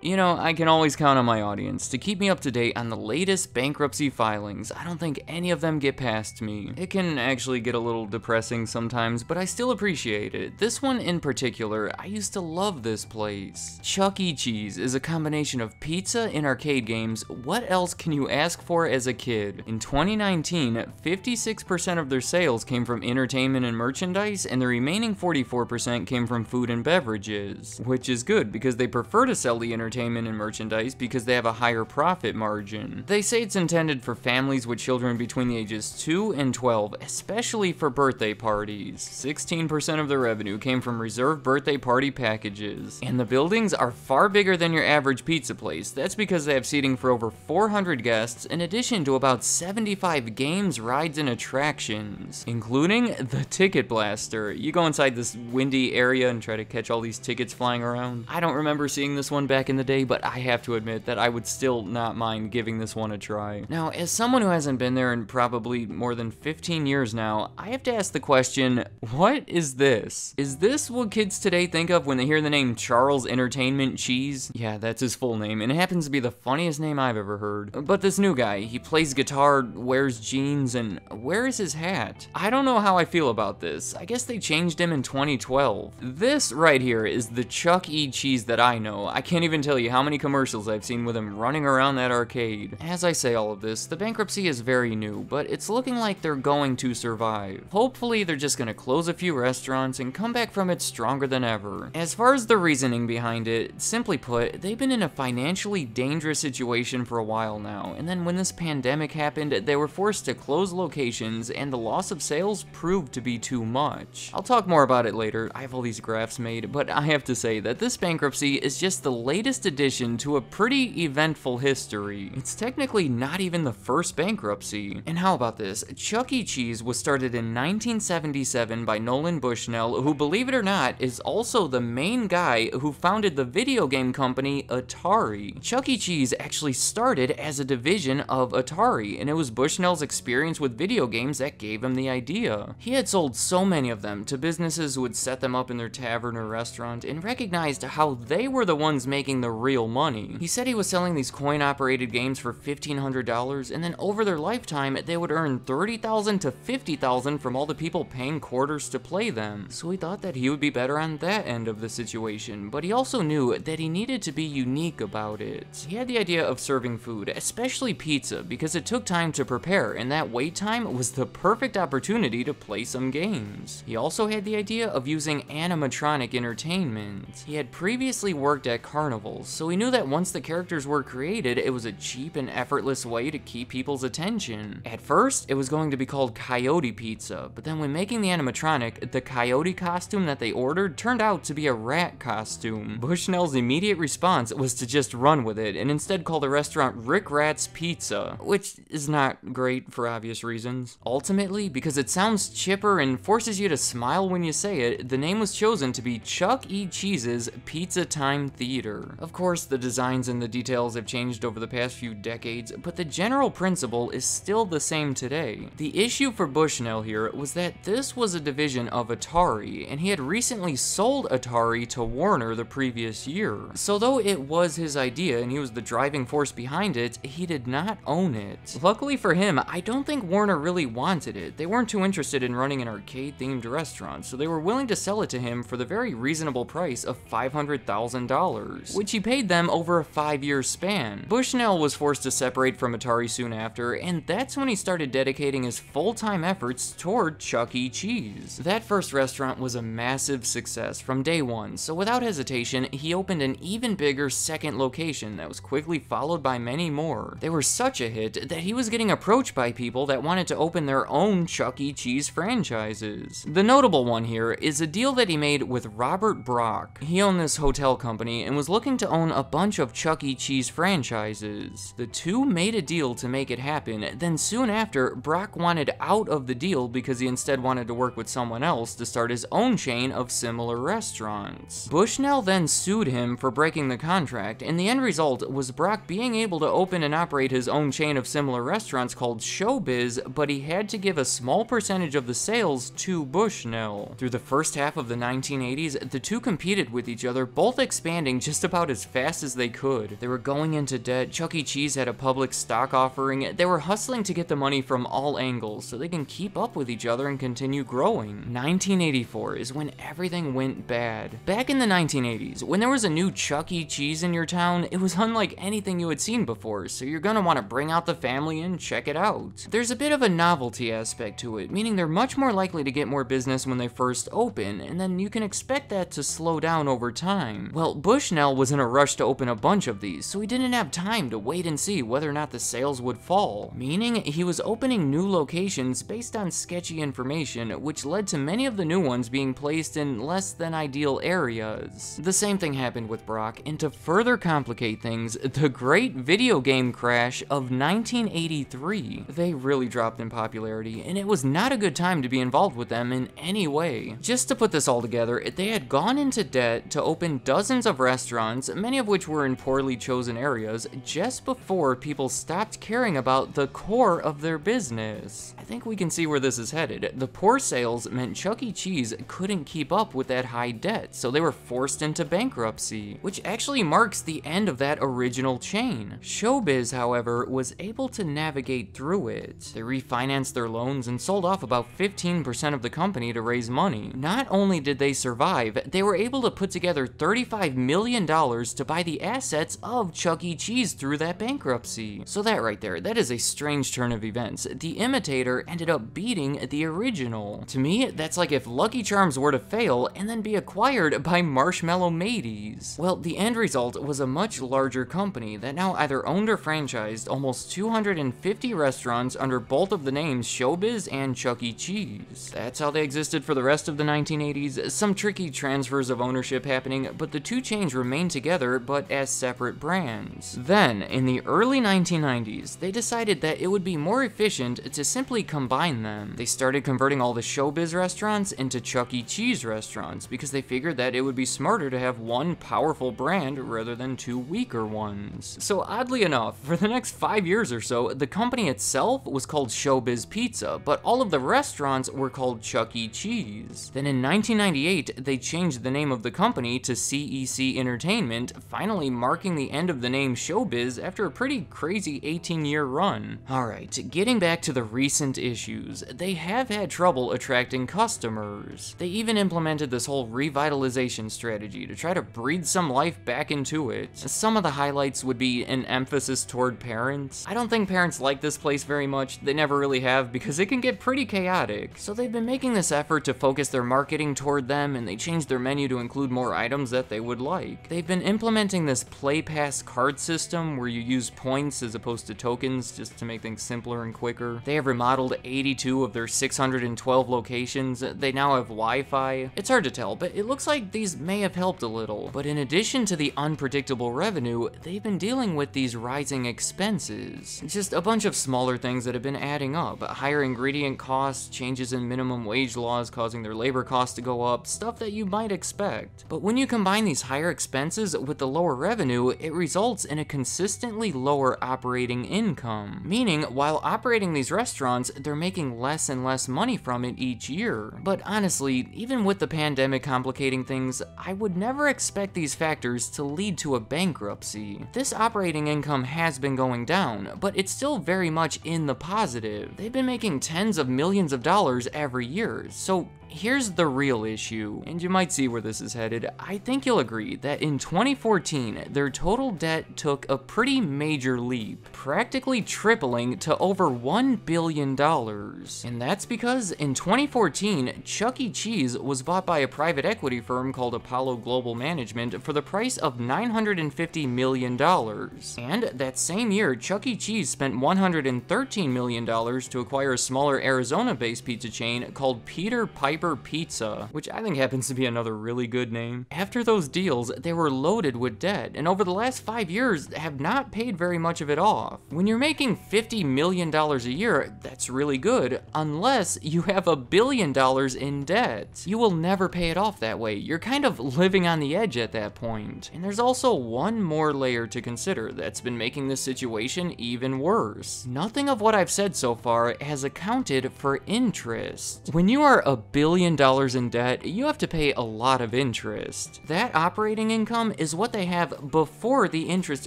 You know, I can always count on my audience to keep me up to date on the latest bankruptcy filings. I don't think any of them get past me. It can actually get a little depressing sometimes, but I still appreciate it. This one in particular, I used to love this place. Chuck E. Cheese is a combination of pizza and arcade games. What else can you ask for as a kid? In 2019, 56% of their sales came from entertainment and merchandise, and the remaining 44% came from food and beverages. Which is good, because they prefer to sell the entertainment and merchandise because they have a higher profit margin. They say it's intended for families with children between the ages 2 and 12, especially for birthday parties. 16% of the revenue came from reserved birthday party packages. And the buildings are far bigger than your average pizza place. That's because they have seating for over 400 guests, in addition to about 75 games, rides, and attractions, including the Ticket Blaster. You go inside this windy area and try to catch all these tickets flying around. I don't remember seeing this one back in the day, but I have to admit that I would still not mind giving this one a try. Now, as someone who hasn't been there in probably more than 15 years now, I have to ask the question, what is this? Is this what kids today think of when they hear the name Charles Entertainment Cheese? Yeah, that's his full name, and it happens to be the funniest name I've ever heard. But this new guy, he plays guitar, wears jeans, and where is his hat? I don't know how I feel about this. I guess they changed him in 2012. This right here is the Chuck E. Cheese that I know. I can't even tell you how many commercials I've seen with him running around that arcade. As I say all of this, the bankruptcy is very new, but it's looking like they're going to survive. Hopefully they're just gonna close a few restaurants and come back from it stronger than ever. As far as the reasoning behind it, simply put, they've been in a financially dangerous situation for a while now, and then when this pandemic happened, they were forced to close locations, and the loss of sales proved to be too much. I'll talk more about it later. I have all these graphs made, but I have to say that this bankruptcy is just the latest addition to a pretty eventful history. It's technically not even the first bankruptcy. And how about this? Chuck E. Cheese was started in 1977 by Nolan Bushnell, who, believe it or not, is also the main guy who founded the video game company Atari. Chuck E. Cheese actually started as a division of Atari, and it was Bushnell's experience with video games that gave him the idea. He had sold so many of them to businesses who would set them up in their tavern or restaurant, and recognized how they were the ones making the real money. He said he was selling these coin-operated games for $1,500, and then over their lifetime, they would earn $30,000 to $50,000 from all the people paying quarters to play them. So he thought that he would be better on that end of the situation, but he also knew that he needed to be unique about it. He had the idea of serving food, especially pizza, because it took time to prepare, and that wait time was the perfect opportunity to play some games. He also had the idea of using animatronic entertainment. He had previously worked at carnivals, so he knew that once the characters were created, it was a cheap and effortless way to keep people's attention. At first, it was going to be called Coyote Pizza, but then when making the animatronic, the coyote costume that they ordered turned out to be a rat costume. Bushnell's immediate response was to just run with it, and instead call the restaurant Rick Rat's Pizza, which is not great for obvious reasons. Ultimately, because it sounds chipper and forces you to smile when you say it, the name was chosen to be Chuck E. Cheese's Pizza Time Theater. Of course, the designs and the details have changed over the past few decades, but the general principle is still the same today. The issue for Bushnell here was that this was a division of Atari, and he had recently sold Atari to Warner the previous year. So though it was his idea and he was the driving force behind it, he did not own it. Luckily for him, I don't think Warner really wanted it. They weren't too interested in running an arcade-themed restaurant, so they were willing to sell it to him for the very reasonable price of $500,000, which he paid them over a 5-year span. Bushnell was forced to separate from Atari soon after, and that's when he started dedicating his full-time efforts toward Chuck E. Cheese. That first restaurant was a massive success from day one, so without hesitation, he opened an even bigger second location that was quickly followed by many more. They were such a hit that he was getting approached by people that wanted to open their own Chuck E. Cheese franchises. The notable one here is a deal that he made with Robert Brock. He owned this hotel company and was looking to to own a bunch of Chuck E. Cheese franchises. The two made a deal to make it happen, then soon after, Brock wanted out of the deal because he instead wanted to work with someone else to start his own chain of similar restaurants. Bushnell then sued him for breaking the contract, and the end result was Brock being able to open and operate his own chain of similar restaurants called Showbiz, but he had to give a small percentage of the sales to Bushnell. Through the first half of the 1980s, the two competed with each other, both expanding just about as fast as they could. They were going into debt, Chuck E. Cheese had a public stock offering, they were hustling to get the money from all angles so they can keep up with each other and continue growing. 1984 is when everything went bad. Back in the 1980s, when there was a new Chuck E. Cheese in your town, it was unlike anything you had seen before, so you're gonna want to bring out the family and check it out. There's a bit of a novelty aspect to it, meaning they're much more likely to get more business when they first open, and then you can expect that to slow down over time. Well, Bushnell was in a rush to open a bunch of these, so he didn't have time to wait and see whether or not the sales would fall, meaning he was opening new locations based on sketchy information, which led to many of the new ones being placed in less than ideal areas. The same thing happened with Brock, and to further complicate things, the great video game crash of 1983. They really dropped in popularity, and it was not a good time to be involved with them in any way. Just to put this all together, they had gone into debt to open dozens of restaurants, many of which were in poorly chosen areas, just before people stopped caring about the core of their business. I think we can see where this is headed. The poor sales meant Chuck E. Cheese couldn't keep up with that high debt, so they were forced into bankruptcy, which actually marks the end of that original chain. Showbiz, however, was able to navigate through it. They refinanced their loans and sold off about 15% of the company to raise money. Not only did they survive, they were able to put together $35 million to buy the assets of Chuck E. Cheese through that bankruptcy. So that right there, that is a strange turn of events. The imitator ended up beating the original. To me, that's like if Lucky Charms were to fail and then be acquired by Marshmallow Mateys. Well, the end result was a much larger company that now either owned or franchised almost 250 restaurants under both of the names Showbiz and Chuck E. Cheese. That's how they existed for the rest of the 1980s, some tricky transfers of ownership happening, but the two chains remained together but as separate brands. Then, in the early 1990s, they decided that it would be more efficient to simply combine them. They started converting all the Showbiz restaurants into Chuck E. Cheese restaurants because they figured that it would be smarter to have one powerful brand rather than two weaker ones. So oddly enough, for the next 5 years or so, the company itself was called Showbiz Pizza, but all of the restaurants were called Chuck E. Cheese. Then in 1998, they changed the name of the company to CEC Entertainment, finally marking the end of the name Showbiz after a pretty crazy 18-year run. Alright, getting back to the recent issues, they have had trouble attracting customers. They even implemented this whole revitalization strategy to try to breathe some life back into it. Some of the highlights would be an emphasis toward parents. I don't think parents like this place very much, they never really have, because it can get pretty chaotic. So they've been making this effort to focus their marketing toward them, and they changed their menu to include more items that they would like. They've been implementing this Play Pass card system where you use points as opposed to tokens just to make things simpler and quicker. They have remodeled 82 of their 612 locations. They now have Wi-Fi. It's hard to tell, but it looks like these may have helped a little. But in addition to the unpredictable revenue, they've been dealing with these rising expenses. Just a bunch of smaller things that have been adding up. Higher ingredient costs, changes in minimum wage laws causing their labor costs to go up, stuff that you might expect. But when you combine these higher expenses with the lower revenue, it results in a consistently lower operating income. Meaning, while operating these restaurants, they're making less and less money from it each year. But honestly, even with the pandemic complicating things, I would never expect these factors to lead to a bankruptcy. This operating income has been going down, but it's still very much in the positive. They've been making tens of millions of dollars every year, so here's the real issue, and you might see where this is headed. I think you'll agree that in 2014, their total debt took a pretty major leap, practically tripling to over $1 billion. And that's because in 2014, Chuck E. Cheese was bought by a private equity firm called Apollo Global Management for the price of $950 million. And that same year, Chuck E. Cheese spent $113 million to acquire a smaller Arizona-based pizza chain called Peter Piper Pizza, which I think happens to be another really good name. After those deals, they were loaded loaded with debt, and over the last 5 years have not paid very much of it off. When you're making $50 million a year, that's really good, unless you have $1 billion in debt. You will never pay it off that way. You're kind of living on the edge at that point. And there's also one more layer to consider that's been making this situation even worse. Nothing of what I've said so far has accounted for interest. When you are $1 billion in debt, you have to pay a lot of interest. That operating income is what they have before the interest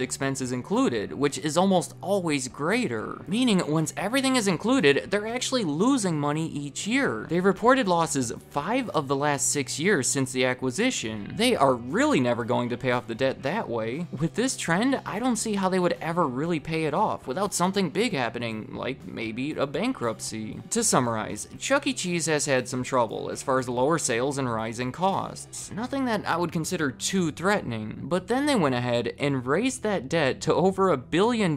expense is included, which is almost always greater. Meaning, once everything is included, they're actually losing money each year. They've reported losses 5 of the last 6 years since the acquisition. They are really never going to pay off the debt that way. With this trend, I don't see how they would ever really pay it off without something big happening, like maybe a bankruptcy. To summarize, Chuck E. Cheese has had some trouble as far as lower sales and rising costs. Nothing that I would consider too threatening, but then they went ahead and raised that debt to over $1 billion,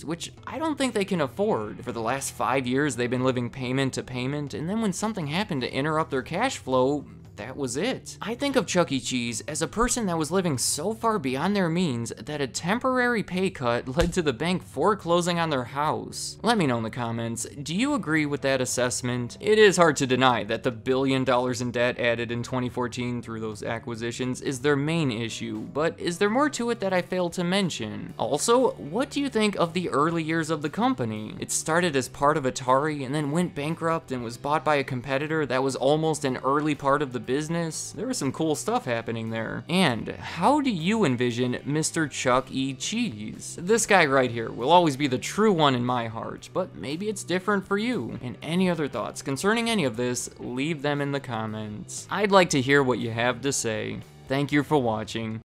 which I don't think they can afford. For the last 5 years, they've been living payment to payment, and then when something happened to interrupt their cash flow, that was it. I think of Chuck E. Cheese as a person that was living so far beyond their means that a temporary pay cut led to the bank foreclosing on their house. Let me know in the comments, do you agree with that assessment? It is hard to deny that the $1 billion in debt added in 2014 through those acquisitions is their main issue, but is there more to it that I failed to mention? Also, what do you think of the early years of the company? It started as part of Atari and then went bankrupt and was bought by a competitor that was almost an early part of the business. There was some cool stuff happening there. And how do you envision Mr. Chuck E. Cheese? This guy right here will always be the true one in my heart, but maybe it's different for you. And any other thoughts concerning any of this, leave them in the comments. I'd like to hear what you have to say. Thank you for watching.